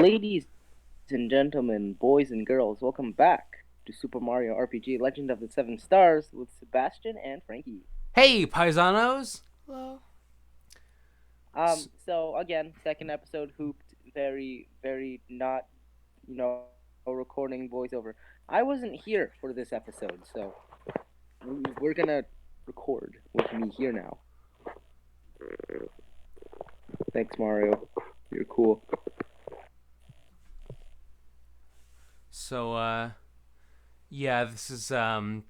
Ladies and gentlemen, boys and girls, welcome back to Super Mario RPG Legend of the Seven Stars with Sebastian and Frankie. Hey, paisanos! Hello. So again, second episode hooped, very not, recording voiceover. I wasn't here for this episode, so we're gonna record with me here now. Thanks, Mario. You're cool. So, yeah, this is the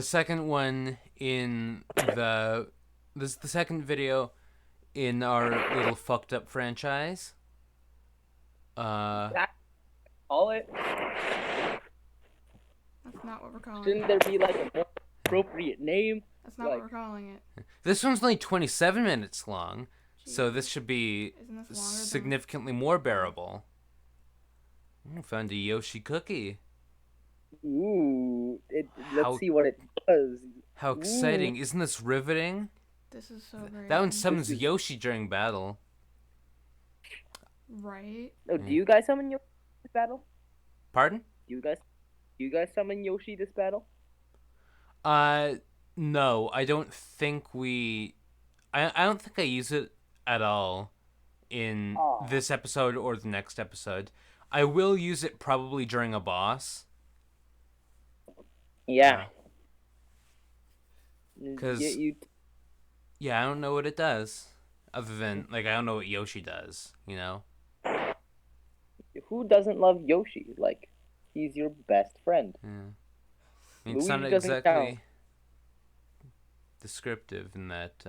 second one in this is the second video in our little fucked up franchise. Call it. That's not what we're calling Shouldn't it. there be like a more appropriate name? That's not what we're calling it. This one's only 27 minutes long, so this should be Isn't this longer significantly more bearable. Found a Yoshi cookie. Ooh, let's see what it does. How exciting. Isn't this riveting? This is so great. That one summons Yoshi during battle. Right? Oh, do you guys summon Yoshi this battle? Pardon? Do you guys summon Yoshi this battle? No, I don't think I don't think I use it at all in this episode or the next episode. I will use it probably during a boss. Yeah. Because, yeah, I don't know what it does. Other than, I don't know what Yoshi does, you know? Who doesn't love Yoshi? Like, he's your best friend. Yeah. I mean, it's Luigi not doesn't exactly count. descriptive in that,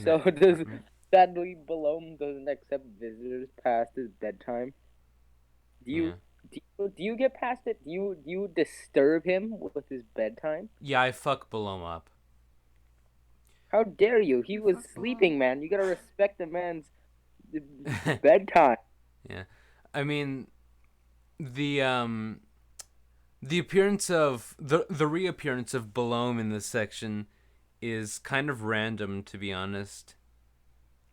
So sadly, Balome doesn't accept visitors past his bedtime. Do you get past it? Do you disturb him with his bedtime? Yeah, I fuck Balome up. How dare you? He was sleeping, man. You gotta respect the man's bedtime. Yeah. I mean, the appearance of the reappearance of Balome in this section is kind of random, to be honest.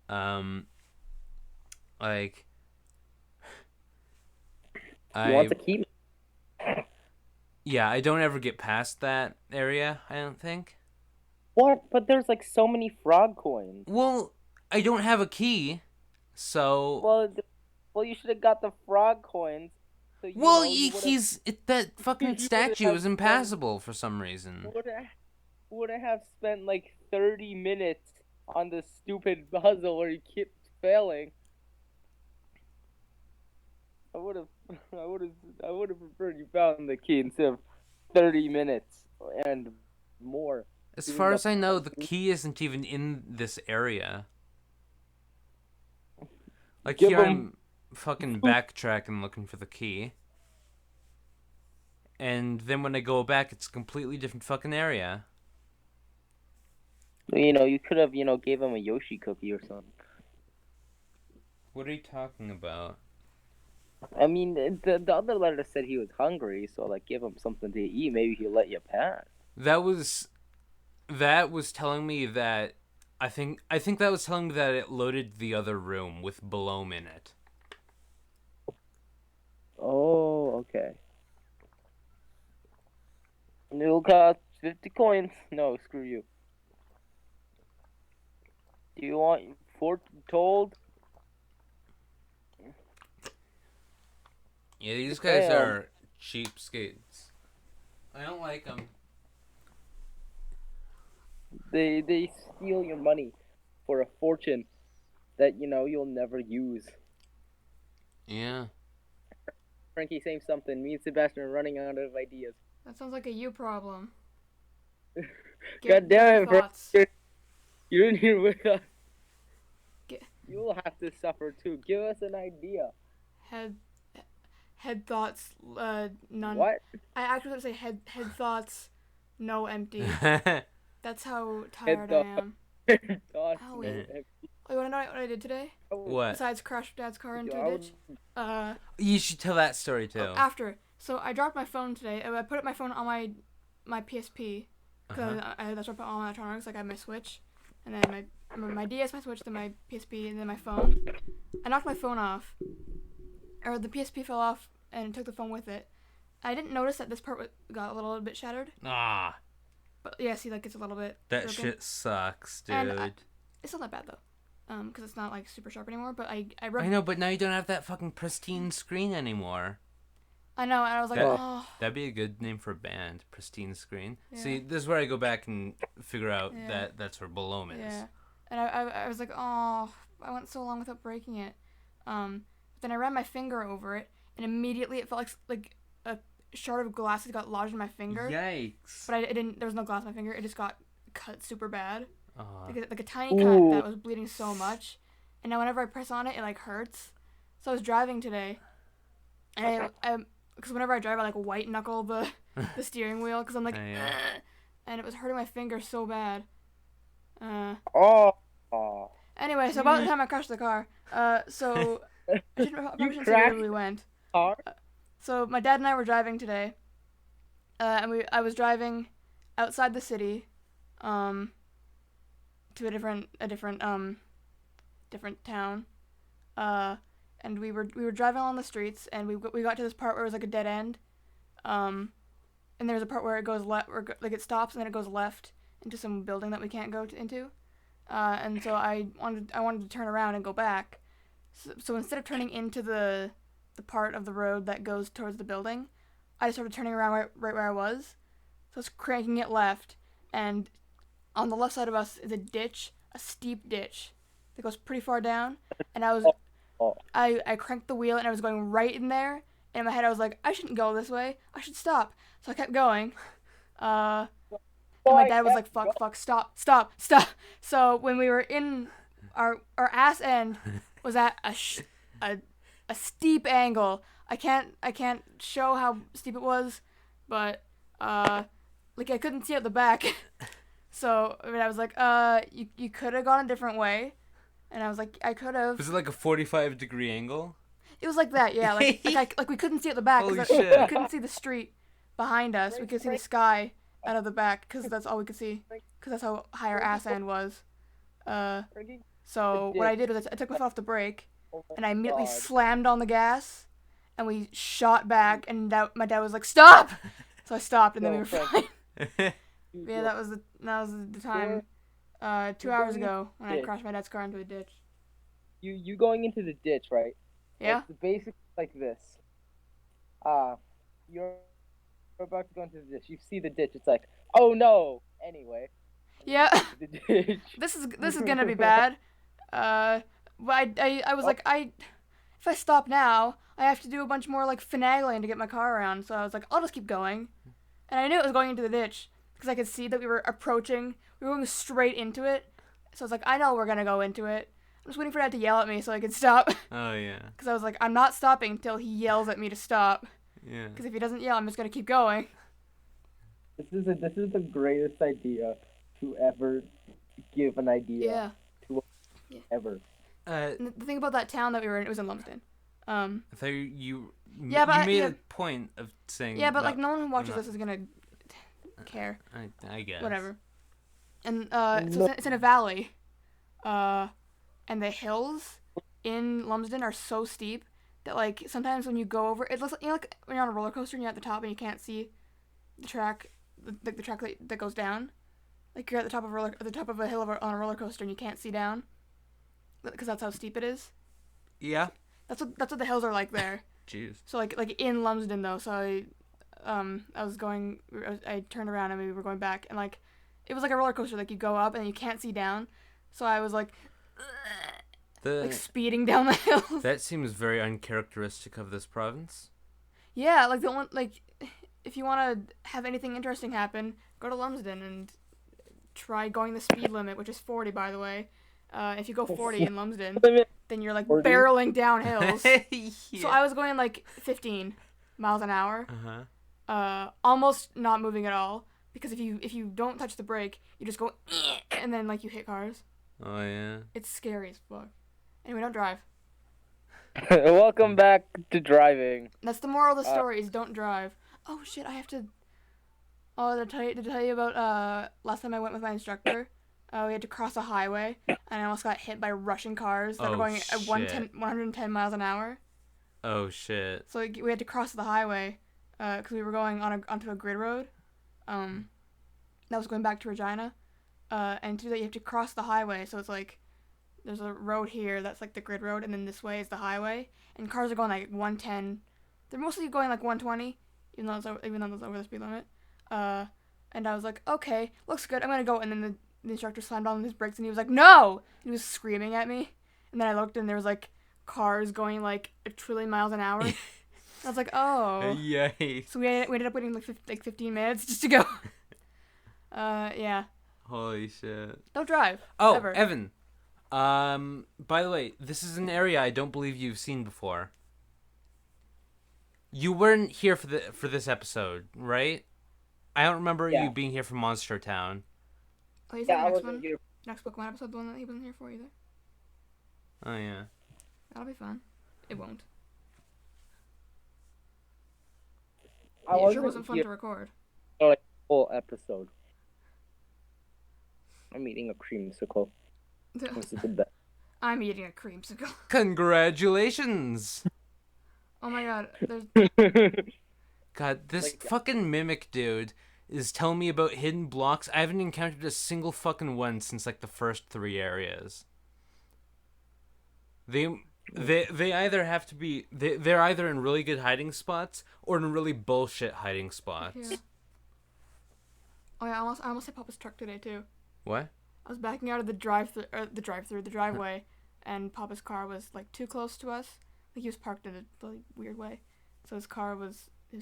Like, He wants to keep. Yeah, I don't ever get past that area, I don't think. What? But there's like so many frog coins. Well, I don't have a key, so. Well, you should have got the frog coins. So that fucking statue is impassable for some reason. Would I have spent like 30 minutes on this stupid puzzle where he keeps failing? I would have preferred you found the key instead of 30 minutes and more. As far as I know, the key isn't even in this area. Like, here I'm fucking backtracking looking for the key. And then when I go back, it's a completely different fucking area. You could have, gave him a Yoshi cookie or something. What are you talking about? I mean, the other letter said he was hungry, so, give him something to eat. Maybe he'll let you pass. That was telling me that... I think that was telling me that it loaded the other room with Balome in it. Oh, okay. It'll cost 50 coins. No, screw you. Do you want told? Yeah, these guys are cheapskates. I don't like them. They steal your money for a fortune that, you'll never use. Yeah. Frankie, saying something. Me and Sebastian are running out of ideas. That sounds like a you problem. God damn it, Frankie. You're in here with us. You'll have to suffer too. Give us an idea. Head thoughts, none. What? I actually was going to say head thoughts, no empty. That's how tired I am. Thoughts, Oh, wait. You want to know what I did today? What? Besides crash Dad's car into a ditch? You should tell that story too. After. So I dropped my phone today. I put my phone on my PSP. Because that's where I put all my electronics. Like I had my Switch. And then my DS, my Switch, then my PSP, and then my phone. I knocked my phone off, or the PSP fell off and took the phone with it. I didn't notice that this part got a little bit shattered. Ah, But yeah, see, like it's a little bit. that broken. shit sucks, dude. And it's not that bad though, because it's not like super sharp anymore. But I rubbed. I know, but now you don't have that fucking pristine screen anymore. I know, and I was like, oh. That'd be a good name for a band, Pristine Screen. Yeah. See, this is where I go back and figure out Yeah. that that's where Belome is. Yeah, and I was like, oh, I went so long without breaking it. Then I ran my finger over it, and immediately it felt like a shard of glass got lodged in my finger. Yikes! But it didn't. There was no glass in my finger. It just got cut super bad, like a tiny Ooh. cut that was bleeding so much. And now whenever I press on it, it like hurts. So I was driving today, and because whenever I drive, I like white knuckle the steering wheel because I'm like, Yeah. and it was hurting my finger so bad. Oh. Anyway, so about the time I crashed the car, so I probably shouldn't say where we went. Car? So my dad and I were driving today, and I was driving outside the city, to a different town, and we were driving along the streets, and we got to this part where it was like a dead end, and there was a part where it goes left, like it stops and then it goes left into some building that we can't go into, and so I wanted to turn around and go back, so instead of turning into the part of the road that goes towards the building, I just started turning around right where I was. So I was cranking it left, and on the left side of us is a ditch, a steep ditch that goes pretty far down, and I cranked the wheel and I was going right in there, and in my head I was like, I shouldn't go this way, I should stop. So I kept going. And my dad was like, fuck, stop. So when we were in our ass end was at a steep angle. I can't show how steep it was, but like I couldn't see out the back. So I was like, you could have gone a different way, and I was like, I could have. Was it like a 45-degree angle? It was like that, yeah. Like we couldn't see out the back. Holy We shit. couldn't see the street behind us. We could see the sky out of the back because that's all we could see. Because that's how high our ass end was. So what I did was I took my foot off the brake, and I immediately slammed on the gas, and we shot back, and my dad was like, stop! So I stopped, and then we were fine. Yeah, that was the time, 2 hours ago, when I crashed my dad's car into a ditch. You going into the ditch, right? Yeah? It's basically like this. You're about to go into the ditch. You see the ditch. It's like, oh no! Anyway. Yeah. The ditch. This is gonna be bad. But I was like, if I stop now, I have to do a bunch more like finagling to get my car around. So I was like, I'll just keep going. And I knew it was going into the ditch because I could see that we were approaching. We were going straight into it. So I was like, I know we're gonna go into it. I'm just waiting for Dad to yell at me so I could stop. Oh yeah. Because I was like, I'm not stopping until he yells at me to stop. Yeah. Because if he doesn't yell, I'm just gonna keep going. This is the greatest idea to ever give an idea. Yeah. To ever. And the thing about that town that we were in, it was in Lumsden. I thought you Yeah, but made yeah. a point of saying. Yeah, but that- like no one who watches not- this is gonna care. I guess. Whatever. And so it's in a valley, and the hills in Lumsden are so steep that like sometimes when you go over, it looks like, like when you're on a roller coaster and you're at the top and you can't see the track, the track that goes down. Like you're at the top of a hill on a roller coaster and you can't see down, because that's how steep it is. Yeah. That's what the hills are like there. Jeez. So like in Lumsden though, so I turned around and we were going back, and like it was like a roller coaster, like you go up and you can't see down. So I was like speeding down the hills. That seems very uncharacteristic of this province. Yeah, like the one, like if you want to have anything interesting happen, go to Lumsden and try going the speed limit, which is 40 by the way. If you go 40 in Lumsden, then you're like 40? barreling down hills. Yeah. So I was going like 15 miles an hour. Uh-huh. Almost not moving at all, because if you don't touch the brake, you just go and then like you hit cars. Oh yeah. It's scary as fuck. Anyway, don't drive. Welcome back to driving. That's the moral of the story: is don't drive. Oh shit! I have to. Oh, did I tell you about last time I went with my instructor? We had to cross a highway, and I almost got hit by rushing cars that were Oh going at shit. 110 miles an hour. Oh shit. So we had to cross the highway because we were going onto a grid road that was going back to Regina. And to do that, you have to cross the highway. So it's like there's a road here that's like the grid road, and then this way is the highway. And cars are going like 110. They're mostly going like 120, even though it's over the speed limit. And I was like, okay, looks good. I'm gonna go. And then the instructor slammed on his brakes, and he was like, no! And he was screaming at me. And then I looked, and there was like cars going like a trillion miles an hour. And I was like, oh. Yay. So we ended up waiting like 15 minutes just to go. Yeah. Holy shit. Don't drive. Oh, ever. Evan. By the way, this is an area I don't believe you've seen before. You weren't here for this episode, right? I don't remember you being here for Monster Town. Oh, is Yeah, that I the next wasn't one? here. Next Pokemon episode, the one that he wasn't here for either. Oh yeah. That'll be fun. It won't. I It sure wasn't wasn't fun here to record. for like the whole episode. I'm eating a creamsicle. This is the best. I'm eating a creamsicle. Congratulations. Oh my god, there's God, this Like- fucking mimic dude is telling me about hidden blocks. I haven't encountered a single fucking one since like the first 3 areas. They either have to be they're either in really good hiding spots or in really bullshit hiding spots. yeah. Oh yeah, I almost hit Papa's truck today too. What? I was backing out of the driveway, and Papa's car was like too close to us. Like he was parked in a like, weird way, so his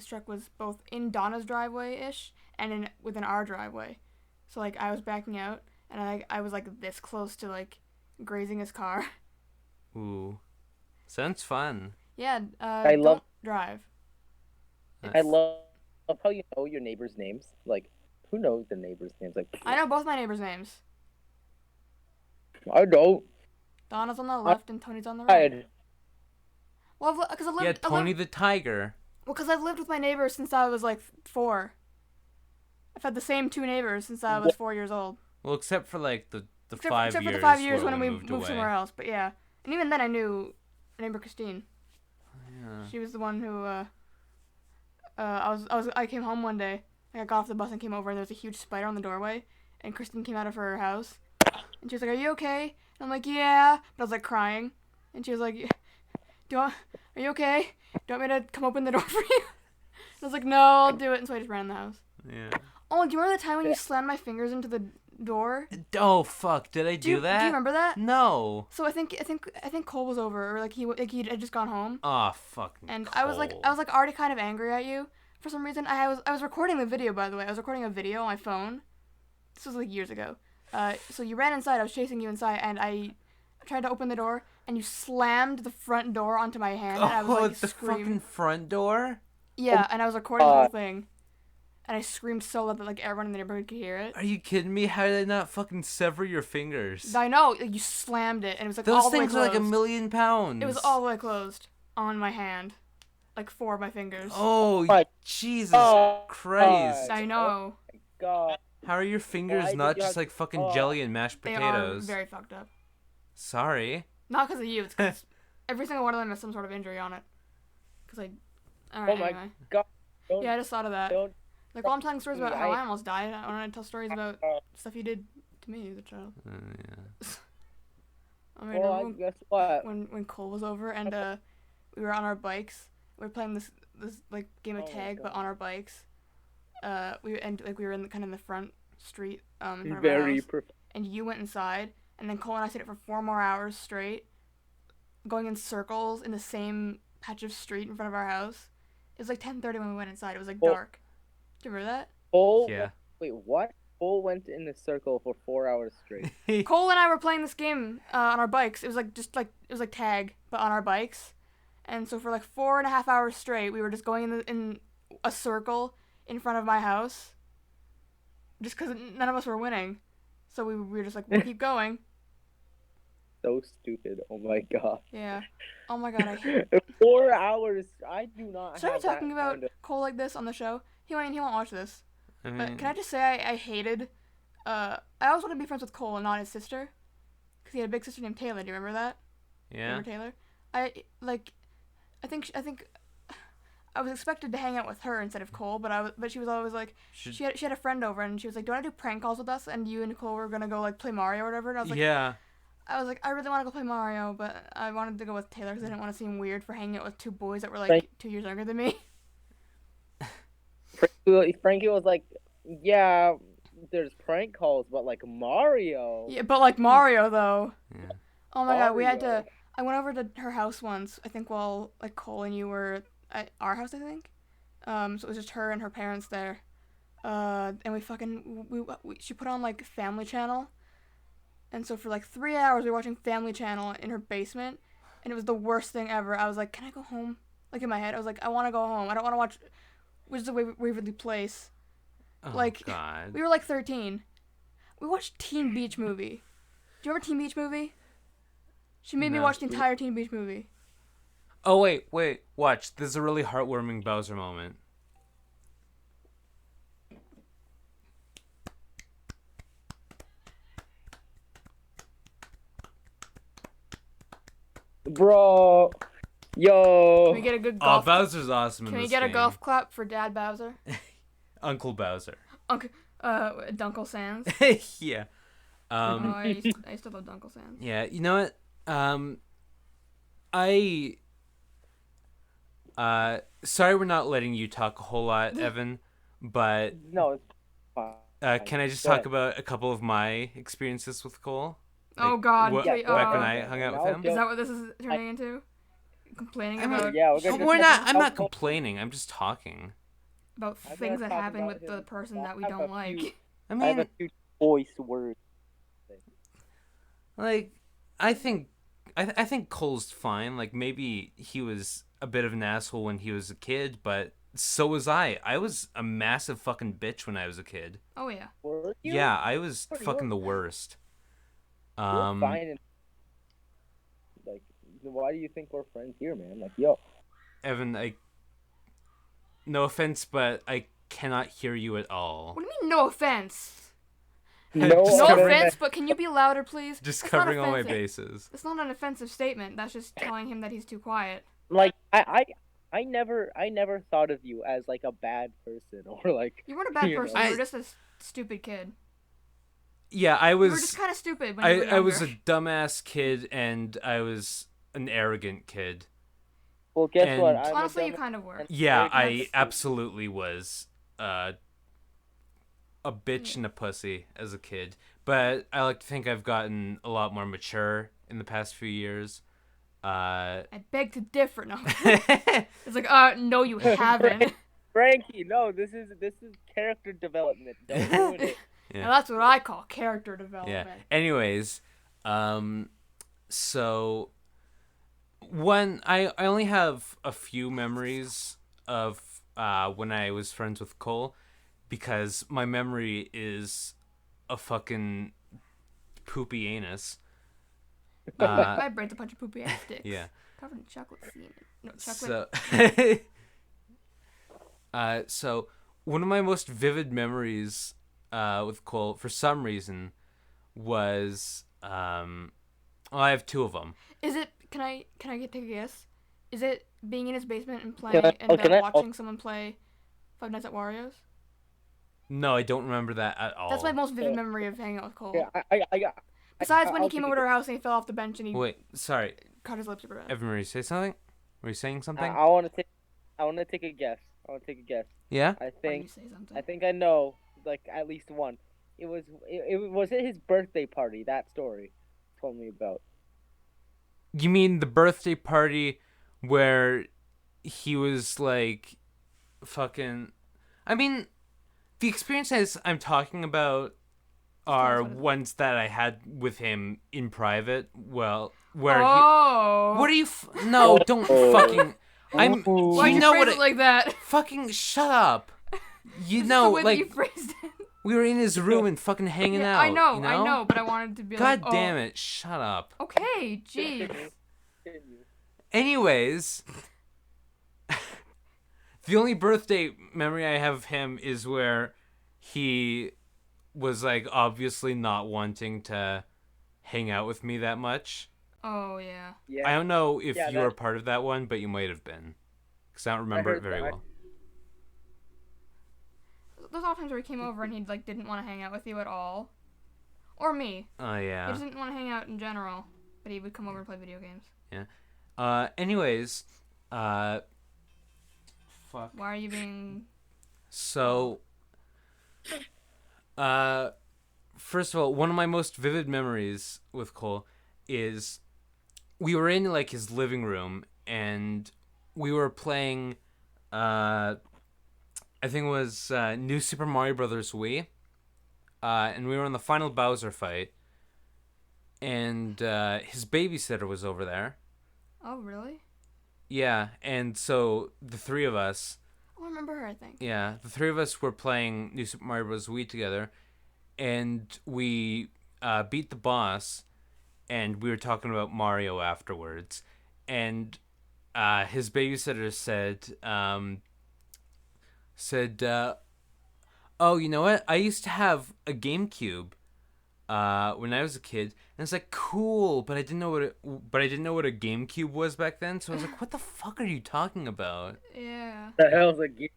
truck was both in Donna's driveway ish and within our driveway. So like I was backing out, and I was like this close to like grazing his car. Ooh. Sounds fun. Yeah. I don't love- drive. I love how you know your neighbors' names. Like, who knows the neighbors' names? Like, I know both my neighbors' names. I don't. Donna's on the left and Tony's on the right. I Well, because I've lived. Yeah, Tony the Tiger. Well, because I've lived with my neighbors since I was like 4. I've had the same 2 neighbors since I was 4 years old. Well, except for like the Except 5 for years. the 5 years where when we moved moved away. somewhere else. But yeah, and even then I knew her neighbor Christine. Yeah. She was the one who. I came home one day. Like I got off the bus and came over, and there was a huge spider on the doorway. And Christine came out of her house, and she was like, "Are you okay?" And I'm like, "Yeah," but I was like crying, and she was like, Are you okay? Do you want me to come open the door for you?" And I was like, "No, I'll do it." And so I just ran in the house. Yeah. Oh, do you remember the time when you slammed my fingers into the door? Oh fuck! Did I do that? Do you remember that? No. So I think Cole was over, or like he had just gone home, Oh fuck. and I was like already kind of angry at you for some reason. I was recording the video, by the way. I was recording a video on my phone. This was like years ago. So you ran inside. I was chasing you inside, and I tried to open the door, and you slammed the front door onto my hand. And I was like the screaming. fucking front door. Yeah, and I was recording the whole thing, and I screamed so loud that like everyone in the neighborhood could hear it. Are you kidding me? How did I not fucking sever your fingers? I know, like, you slammed it, and it was like Those all the way things are like closed. £1,000,000 pounds. It was all the way closed on my hand, like 4 of my fingers. Oh, My Jesus God. Christ! I know. God. How are your fingers Why did not you just have- like fucking Oh. jelly and mashed They potatoes? are very fucked up. Sorry. Not because of you. It's because every single one of them has some sort of injury on it. Because All right. Oh my Anyway. God. Don't, Yeah, I just thought of that. don't. Like, while I'm telling stories about how I- I almost died, I want to tell stories about stuff you did to me as a child. Yeah. I mean, Well, guess what? when Cole was over and we were on our bikes. We were playing this like game of Oh my tag, but God. on our bikes. We were in kind of the front street in front of our Very house, perfect. and you went inside, and then Cole and I stayed for 4 more hours straight, going in circles in the same patch of street in front of our house. It was like 10:30 when we went inside. It was like Oh. dark. Do you remember that? Cole, Yeah. Wait, what? Cole went in a circle for 4 hours straight. Cole and I were playing this game on our bikes. It was like tag, but on our bikes. And so for like 4.5 hours straight, we were just going in a circle in front of my house. Just because none of us were winning, so we were just like, we'll keep going. So stupid. Oh my God. Yeah. Oh my god, I hate. 4 hours. I do not. Should I be have that talking about kind of- Cole like this on the show? He won't watch this. I But mean, can I just say I hated I always wanted to be friends with Cole and not his sister, because he had a big sister named Taylor. Do you remember that? Yeah. Remember Taylor? I like. I think I was expected to hang out with her instead of Cole, but she was always like she had a friend over and she was like, "Do you want to do prank calls with us?" And you and Cole were gonna go like play Mario or whatever. And Yeah. I was like, I really want to go play Mario, but I wanted to go with Taylor because I didn't want to seem weird for hanging out with two boys that were like Frank- 2 years younger than me. Frankie was like, yeah, there's prank calls, but like Mario. Yeah, but like Mario though. Yeah. Oh my god, we had Mario. to. I went over to her house once. I think while like Cole and you were at our house. I think. So it was just her and her parents there. And she put on like Family Channel, and so for like 3 hours we were watching Family Channel in her basement, and it was the worst thing ever. I was like, can I go home? Like in my head, I was like, I want to go home. I don't want to watch. Which is the Waverly Place. Oh Like God. we were like 13. We watched Teen Beach Movie. Do you remember Teen Beach Movie? She made me No. watch the entire Teen Beach Movie. Oh wait. Watch. This is a really heartwarming Bowser moment. Bro. Yo. Can we get a good Oh, golf? Bowser's awesome in Can we this get a game. golf clap for Dad Bowser? Uncle Bowser. Uncle, Dunkle Sands. Yeah. Oh, I used to love Dunkle Sands. Yeah. You know what? I. Sorry, we're not letting you talk a whole lot, Evan. But No, it's fine. can I just Go talk ahead. about a couple of my experiences with Cole? Oh God! What, Can we- back when oh. I hung out with him. Is that what this is turning into? Complaining I mean, about Yeah, we're gonna We're not. I'm not I'll- complaining. I'm just talking. about I'm things gonna that talk happen about with him. the person that we I have don't a like. few- I I have mean, a few choice words. like, I think Cole's fine. Like, maybe he was a bit of an asshole when he was a kid, but so was I. I was a massive fucking bitch when I was a kid. Oh yeah. Were you? Yeah, I was You're- fucking the worst. You're fine. Like, why do you think we're friends here, man? Like, yo. Evan, no offense, but I cannot hear you at all. What do you mean? No offense. No No covering- offense, but can you be louder, please? Just That's not covering all my offensive. bases. It's not an offensive statement. That's just telling him that he's too quiet. Like, I never thought of you as like a bad person or like. You weren't a bad You know. person. You were just a stupid kid. Yeah, I You were was. just kind of stupid when you were I was a younger. dumbass kid, and I was an arrogant kid. Well, guess And- what? I'm Honestly, a you dumb- kind of were. Yeah, Arrogant I stupid. absolutely was a bitch and a pussy as a kid. But I like to think I've gotten a lot more mature in the past few years. I beg to differ. No. It's like, no, you haven't. Frankie, no, this is character development. Don't ruin it. Yeah. Now that's what I call character Yeah. development. Anyways, so I only have a few memories of when I was friends with Cole, because my memory is a fucking poopy anus. My brain's a bunch of poopy ass sticks. Yeah. Covered in chocolate semen. No, chocolate. So one of my most vivid memories with Cole, for some reason, was I have two of them. Is it? Can I take a guess? Is it being in his basement and Can playing I- and oh, can I- watching someone play Five Nights at Wario's? No, I don't remember that at all. That's my most vivid memory of hanging out with Cole. Yeah, I got. Besides when he I'll came take over it. to our house and he fell off the bench and he Wait, sorry, cut his lips super bad. Evan, were you say something? Were you saying something? I want to take a guess. Yeah. I Why do you think say something? I think I know like at least one. It was it his birthday party. That story told me about. You mean the birthday party where he was like fucking I mean the experiences I'm talking about are ones that I had with him in private. Well, where Oh. What are you No, don't fucking I'm Why'd you you know phrase what it like that? fucking shut up. You This know, is the way that like you phrased it. we were in his room and fucking hanging Yeah, out. I know, you know? I know, but I wanted to be God like, damn it, shut up. Okay, jeez. Anyways, the only birthday memory I have of him is where he was like obviously not wanting to hang out with me that much. Oh yeah. I Yeah, don't know if yeah. you were That part of that one, but you might have been, because I don't I remember it heard very that. well. There's all times where he came over and he like didn't want to hang out with you at all, or me. Oh He yeah, just didn't want to hang out in general, but he would come over and play video games. yeah. Anyways, uh, fuck. Why are you being? So, uh, first of all, one of my most vivid memories with Cole is we were in like his living room and we were playing. I think it was New Super Mario Brothers Wii, and we were in the final Bowser fight, and his babysitter was over there. Oh really? Yeah, and so the three of us, Oh, I remember her. I think. yeah, the three of us were playing New Super Mario Bros. Wii together, and we beat the boss, and we were talking about Mario afterwards, and his babysitter said, "Oh, you know what? I used to have a GameCube when I was a kid, and it's like cool, but I didn't know what a GameCube was back then. So I was like, what the fuck are you talking about? Yeah. the hell's a game?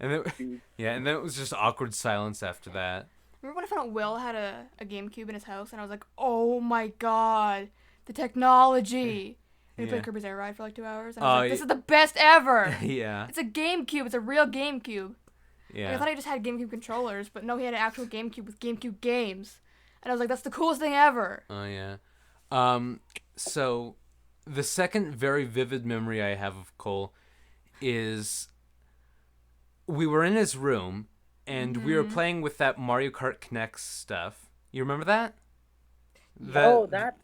And then, yeah, and then it was just awkward silence after that. Remember when I found out Will had a GameCube in his house, and I was like, oh my god, the technology. And we Yeah. played Kirby's Air Ride for like 2 hours, and I was Oh, like, this is the best ever. Yeah, It's a GameCube. It's a real GameCube. Like, I yeah, thought he just had GameCube controllers, but no, he had an actual GameCube with GameCube games. And I was like, that's the coolest thing ever. oh yeah. So the second very vivid memory I have of Cole is we were in his room and we were playing with that Mario Kart Connect stuff. You remember that? Oh, that.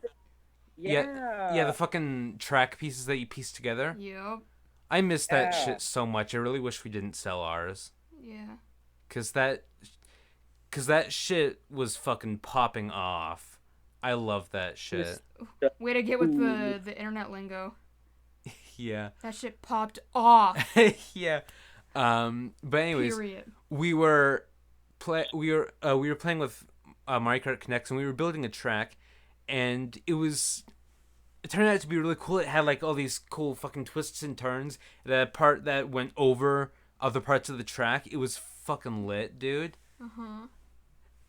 Yeah, the fucking track pieces that you piece together. Yep. I miss that Yeah. shit so much. I really wish we didn't sell ours. Yeah. Cause that shit was fucking popping off. I love that shit. Way to get with the internet lingo. Yeah. That shit popped off. Yeah. But anyways, Period. we were playing with Mario Kart Connect, and we were building a track, and it turned out to be really cool. It had like all these cool fucking twists and turns. The part that went over other parts of the track, it was fucking lit, dude.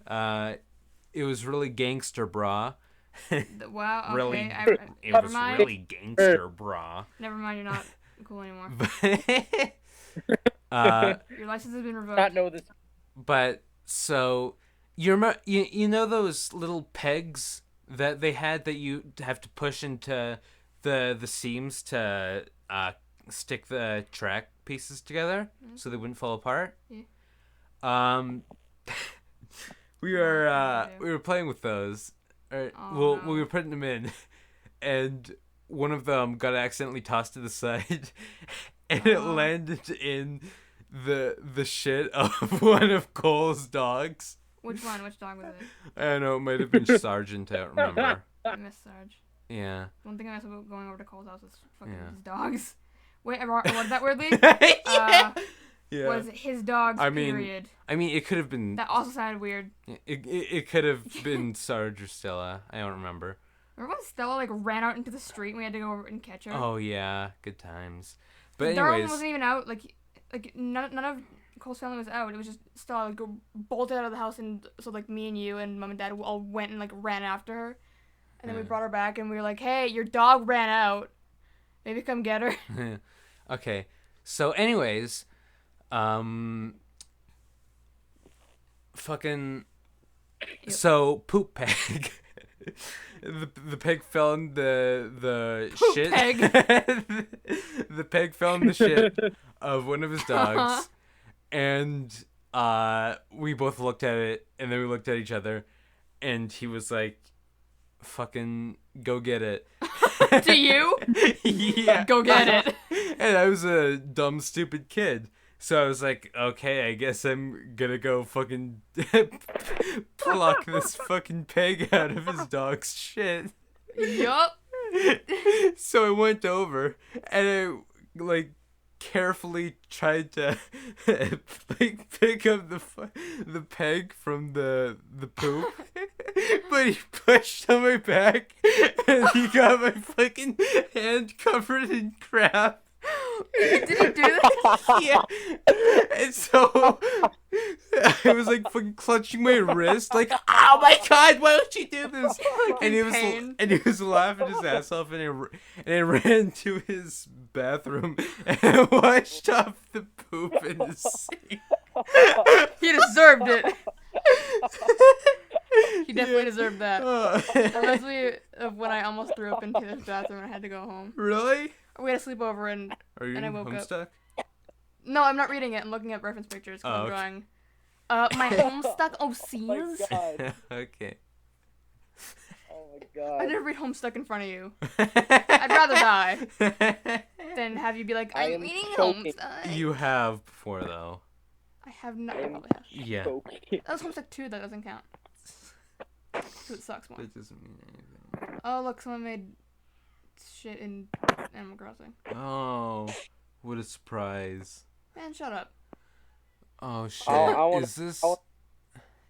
It was really gangster, brah. Wow. Okay. Really, it Never was mind. really gangster, brah. Never mind. You're not cool anymore. Your license has been revoked. Not know this. But so you know those little pegs that they had that you have to push into the seams to stick the track pieces together so they wouldn't fall apart. Yeah. Um, we were playing with those. Oh, no. We were putting them in, and one of them got accidentally tossed to the side, and it landed in the shit of one of Cole's dogs. Which one? Which dog was it? I don't know. It might have been Sergeant. I don't remember. I miss Sarge. Yeah. One thing I miss about going over to Cole's house is fucking Yeah. his dogs. Wait, I worded that weirdly? Yeah. Was his dogs, period. I mean, it could have been. That also sounded weird. It could have been Sarge or Stella. I don't remember. Remember when Stella like ran out into the street and we had to go over and catch her? Oh yeah, good times. But Darwin anyways, wasn't even out. Like none of Cole's family was out. It was just Stella like bolted out of the house, and so like me and you and mom and dad all went and like ran after her, and then we brought her back and we were like, hey, your dog ran out. Maybe come get her. okay. So anyways, fucking. Yep. So poop peg. The peg fell in the Poop shit. peg. The peg fell in the shit of one of his dogs, and we both looked at it, and then we looked at each other, and he was like, "Fucking go get it." To you? Yeah. Go get it. And I was a dumb, stupid kid. So I was like, okay, I guess I'm gonna go fucking pluck this fucking peg out of his dog's shit. Yup. So I went over and I like carefully tried to like pick up the peg from the poop, but he pushed on my back, and he got my fucking hand covered in crap. Did he do that? Yeah. And so I was like fucking clutching my wrist, like, oh my god, why would you do this? Pain. And he was laughing his ass off, and I ran to his bathroom and washed off the poop in the sink. He deserved it. He definitely deserved that. That reminds me of when I almost threw up into this bathroom and I had to go home. Really? We had a sleepover and Are you I woke up. Homestuck? No, I'm not reading it. I'm looking at reference pictures because I'm okay. drawing. My Homestuck OCs. Oh my god. Okay. Oh my god. I never read Homestuck in front of you. I'd rather die than have you be like, I I'm am reading choking. Homestuck. You have before, though. I have not. I am Probably have. Yeah. choking. That was Homestuck 2. That doesn't count. 'Cause it sucks more. That doesn't mean anything. Oh, look, someone made shit in Animal Crossing. Oh, what a surprise. Man, shut up. Oh, shit. Is this...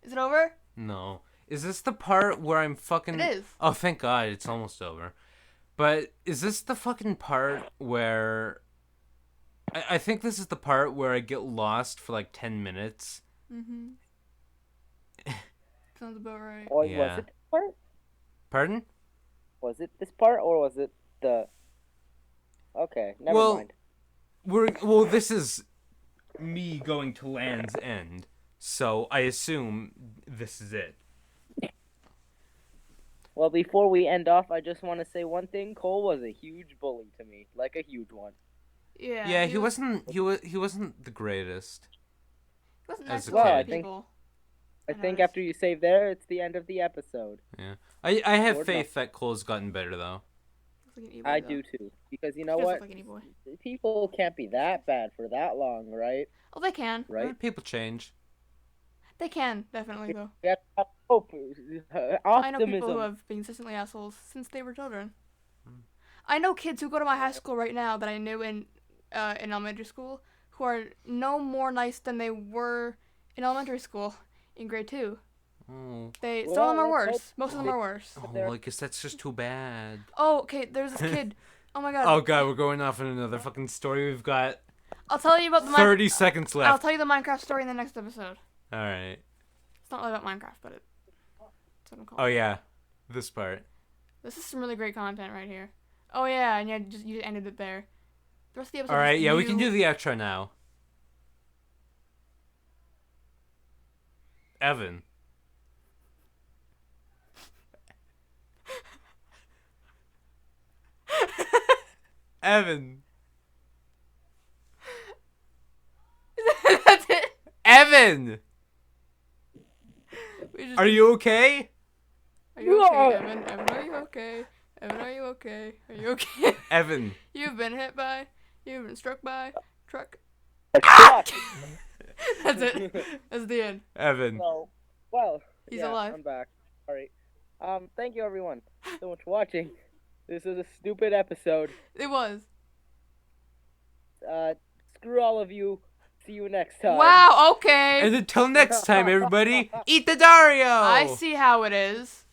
Is it over? No. Is this the part where I'm fucking... It is. Oh, thank God. It's almost over. But is this the fucking part where... I think this is the part where I get lost for like 10 minutes. Mm-hmm. Sounds about right. Or Yeah. was it this part? Pardon? Was it this part or was it the... Okay, never mind. Well, this is me going to Land's End, so I assume this is it. Well, before we end off, I just want to say one thing. Cole was a huge bully to me. Like a huge one. Yeah. Yeah, he wasn't the greatest. He wasn't as nice a to a lot kid. of people. I I think noticed. after you save there, it's the end of the episode. Yeah. I have Lord faith that Cole's gotten better though. Looks like an e-boy, I though. do too. Because you He know does what? look like an e-boy. People can't be that bad for that long, right? Oh, they can. Right? People change. They can, definitely, though. We have to have hope. I know people who Optimism. have been consistently assholes since they were children. I know kids who go to my high school right now that I knew in elementary school who are no more nice than they were in elementary school in grade 2. Oh. Some Well, of them are let's worse. hope Most of them are worse. Oh, I guess that's just too bad. Oh, okay, there's this kid. Oh my god. Oh god, we're going off in another fucking story. We've got I'll tell you about the 30 seconds I'll left. tell you the Minecraft story in the next episode. Alright. It's not really about Minecraft, but it's what I'm calling Oh it. yeah. This part. This is some really great content right here. Oh yeah, and you just ended it there. The rest of the episode. Alright, is yeah, we you- can do the outro now. Evan. Evan. That's it. Evan! We just- Are you okay? Are you okay, Evan? Evan, are you okay? Evan, are you okay? Are you okay? Evan. You've been hit by. You've been struck by truck. Fuck. That's it. That's the end. Evan. So, well, He's yeah, alive. I'm back. All right. Thank you everyone so much for watching. This is a stupid episode. It was. Screw all of you. See you next time. Wow. Okay. And until next time, everybody, eat the Dario! I see how it is.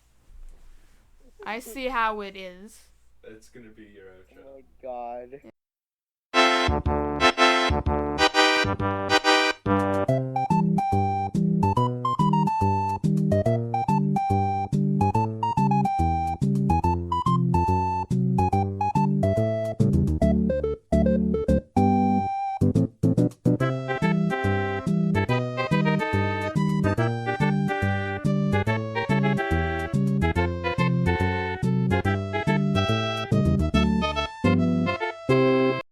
I see how it is. That's gonna be your Oh my god.